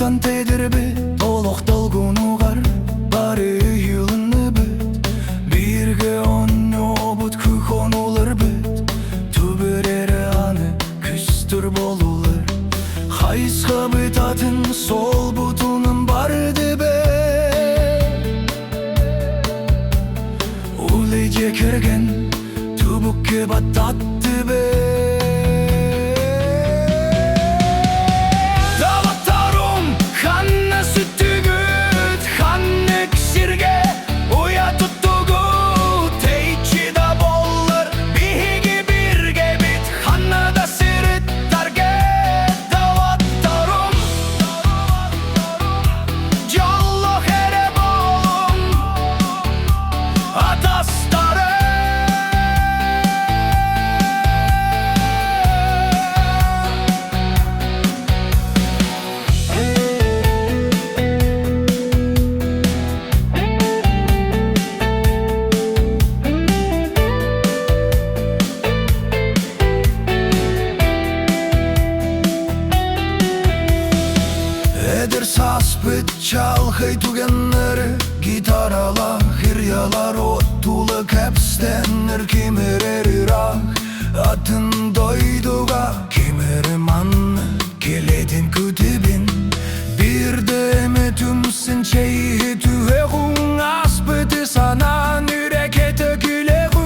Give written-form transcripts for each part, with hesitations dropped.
Туттан тедірбі толық долгунуғар бары үйіліні біт Бірге оны обыт күх онулар біт Түбірері аны күстір болулар Хайсқа бітатын сол бұтының барды бі Улейде кірген түбікке баттатты бі Саспыт çalхай түгеннері гитарала хирялар оттулы кәпстеннер кемерер ирақ атын дойдуға кемері манны келетін күтібін бірді әмі түмсін чейі түғеғың аспыты санан үрекеті күлеғың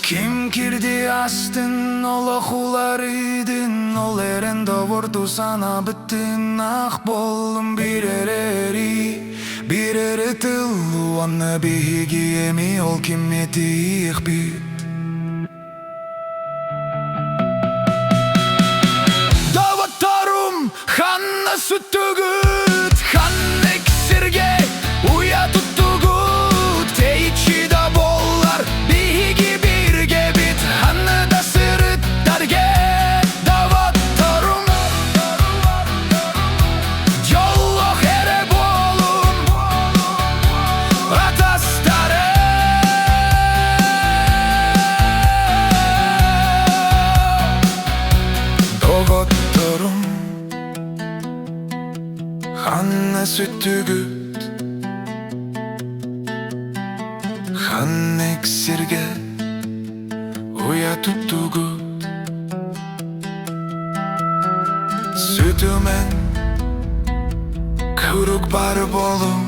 Kim kirdi astın ola hularıydın ol erende vurdu sana bittin ah bollum bir eri tıllu anne bihigi emi ol kimmeti ihbi Doğottorum hanna süttügüt hanna iksirge uya tuttugut teyçi da bollar bihigi Доғотторум ханна süttügüt ханна iksirge uya tuttugut Сүтүмэҥ kırık bar bolum